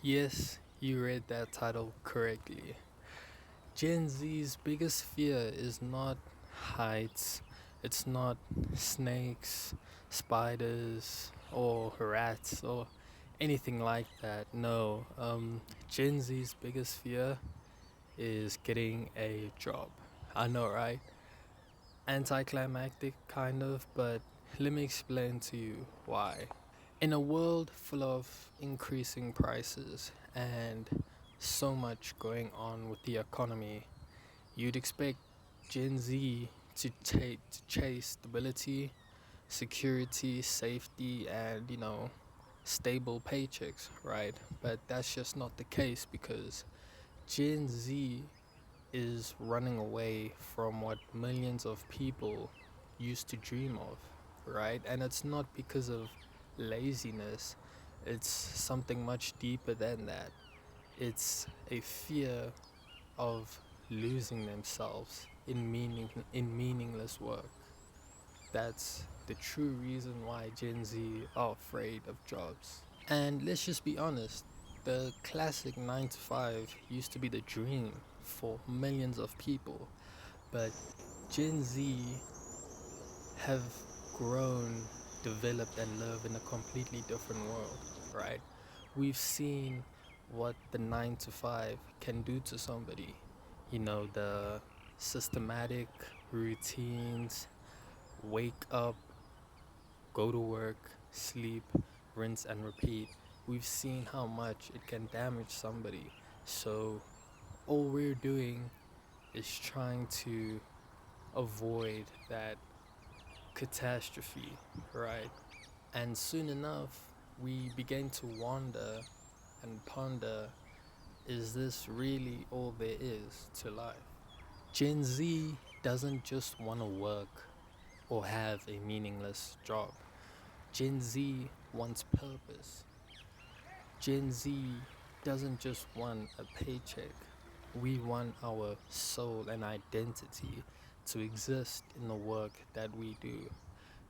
Yes, you read that title correctly. Gen Z's biggest fear is not heights, it's not snakes, spiders, or rats, or anything like that. No, Gen Z's biggest fear is getting a job. I know, right? Anticlimactic, kind of, but let me explain to you why. In a world full of increasing prices and so much going on with the economy, you'd expect Gen Z to chase stability, security, safety, and stable paychecks, right? But that's just not the case because Gen Z is running away from what millions of people used to dream of, right? And it's not because of laziness, it's something much deeper than that. It's a fear of losing themselves in meaningless work. That's the true reason why Gen Z are afraid of jobs. And let's just be honest, the classic 9 to 5 used to be the dream for millions of people, but Gen Z have grown, developed, and live in a completely different world, right? We've seen what the 9 to 5 can do to somebody. The systematic routines, wake up, go to work, sleep, rinse, and repeat. We've seen how much it can damage somebody. So, all we're doing is trying to avoid that catastrophe, right? And soon enough, we begin to wonder and ponder, is this really all there is to life? Gen Z doesn't just want to work or have a meaningless job. Gen Z wants purpose. Gen Z doesn't just want a paycheck. We want our soul and identity to exist in the work that we do.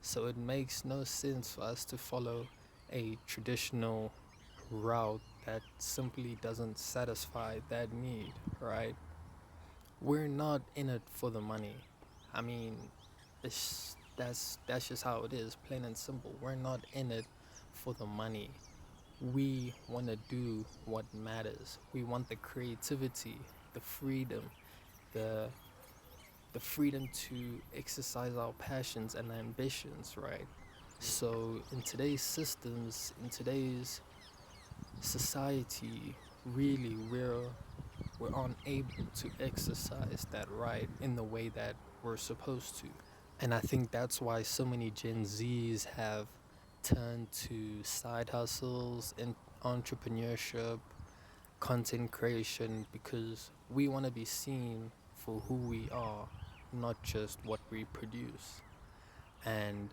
So it makes no sense for us to follow a traditional route that simply doesn't satisfy that need, right? We're not in it for the money. I mean, that's just how it is, plain and simple. We're not in it for the money. We want to do what matters. We want the creativity, the freedom, the the freedom to exercise our passions and ambitions, right? So in today's systems, in today's society, really we're unable to exercise that right in the way that we're supposed to. And I think that's why so many Gen Zs have turned to side hustles and entrepreneurship, content creation, because we want to be seen for who we are, not just what we produce. And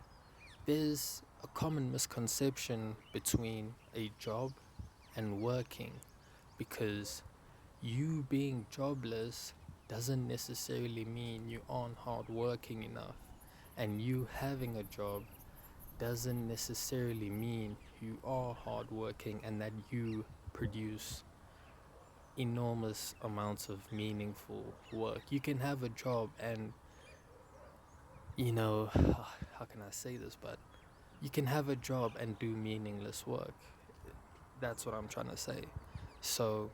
there's a common misconception between a job and working because you being jobless doesn't necessarily mean you aren't hardworking enough, and you having a job doesn't necessarily mean you are hardworking and that you produce enormous amounts of meaningful work. You can have a job and, how can I say this, but you can have a job and do meaningless work. That's what I'm trying to say. So,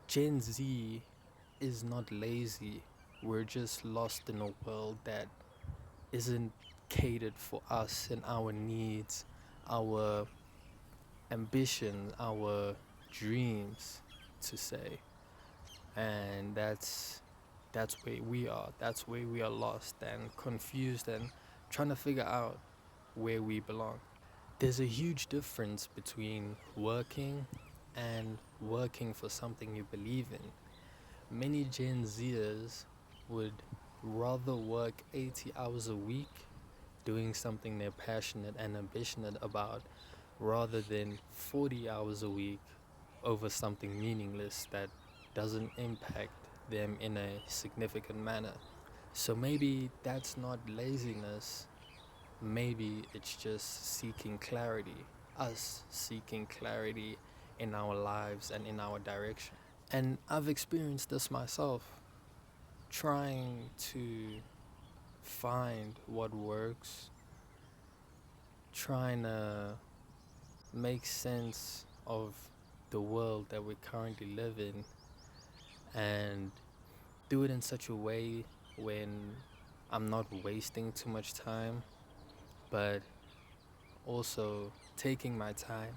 Gen Z is not lazy. We're just lost in a world that isn't catered for us and our needs, our ambition, our dreams, to say. And that's where we are. That's where we are lost and confused and trying to figure out where we belong. There's a huge difference between working and working for something you believe in. Many Gen Zers would rather work 80 hours a week doing something they're passionate and ambitious about rather than 40 hours a week over something meaningless that doesn't impact them in a significant manner. So maybe that's not laziness, maybe it's just seeking clarity. Us seeking clarity in our lives and in our direction. And I've experienced this myself, trying to find what works, trying to make sense of the world that we currently live in, and do it in such a way when I'm not wasting too much time, but also taking my time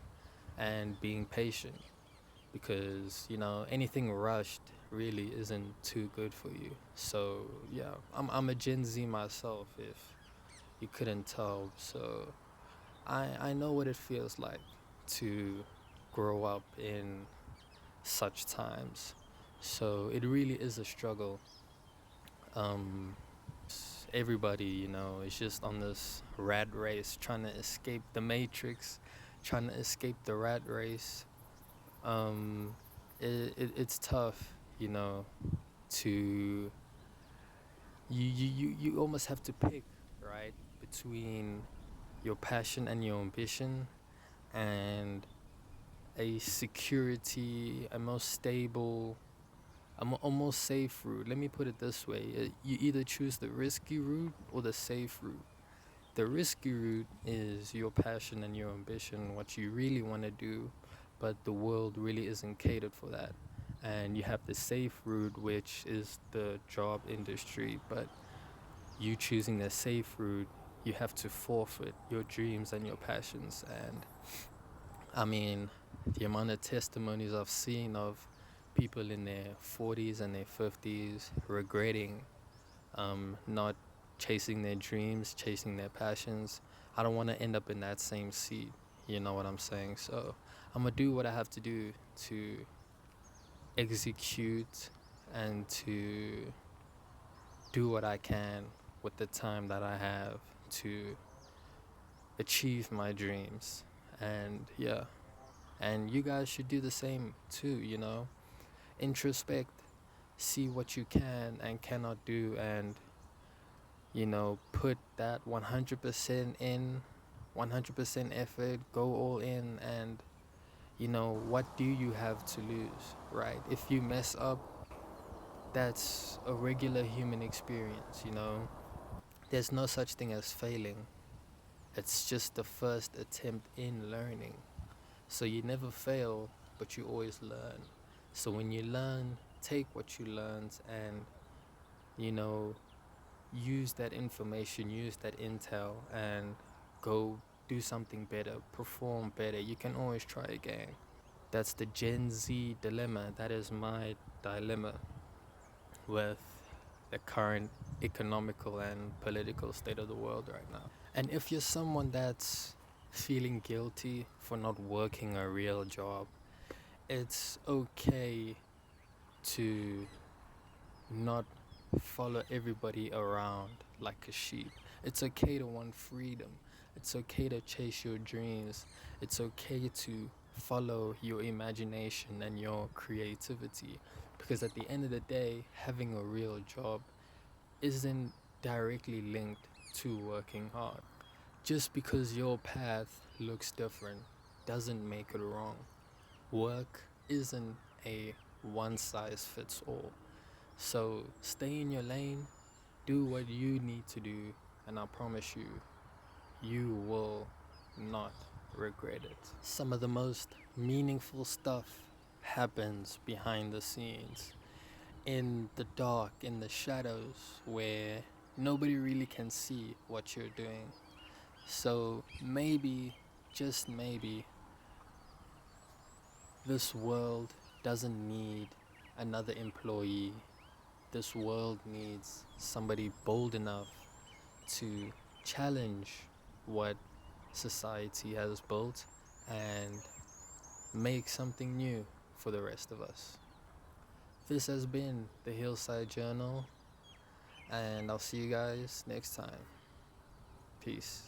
and being patient, because anything rushed really isn't too good for you. So yeah, I'm a Gen Z myself, if you couldn't tell. So I know what it feels like to grow up in such times. So it really is a struggle. Um, Everybody, is just on this rat race, trying to escape the matrix, trying to escape the rat race. Um, it's tough, to you almost have to pick, right, between your passion and your ambition, and a security, a most stable, almost safe route. Let me put it this way: you either choose the risky route or the safe route. The risky route is your passion and your ambition, what you really want to do, but the world really isn't catered for that. And you have the safe route, which is the job industry, but you choosing the safe route, you have to forfeit your dreams and your passions. And I mean, the amount of testimonies I've seen of people in their 40s and their 50s regretting not chasing their dreams, chasing their passions. I don't want to end up in that same seat. You know what I'm saying? So I'm going to do what I have to do to execute and to do what I can with the time that I have to achieve my dreams. And yeah, and you guys should do the same too, introspect, see what you can and cannot do, and put that 100% in, 100% effort, go all in. And what do you have to lose, right? If you mess up, that's a regular human experience. There's no such thing as failing. It's just the first attempt in learning. So you never fail, but you always learn. So when you learn, take what you learned and, you know, use that information, use that intel, and go do something better, perform better. You can always try again. That's the Gen Z dilemma. That is my dilemma with the current economical and political state of the world right now. And if you're someone that's feeling guilty for not working a real job, it's okay to not follow everybody around like a sheep. It's okay to want freedom. It's okay to chase your dreams. It's okay to follow your imagination and your creativity. Because at the end of the day, having a real job isn't directly linked to working hard. Just because your path looks different doesn't make it wrong. Work isn't a one size fits all. So stay in your lane, do what you need to do, and I promise you, you will not regret it. Some of the most meaningful stuff happens behind the scenes, in the dark, in the shadows, where nobody really can see what you're doing. So maybe, just maybe, this world doesn't need another employee. This world needs somebody bold enough to challenge what society has built and make something new for the rest of us. This has been the Hillside Journal, and I'll see you guys next time. Peace.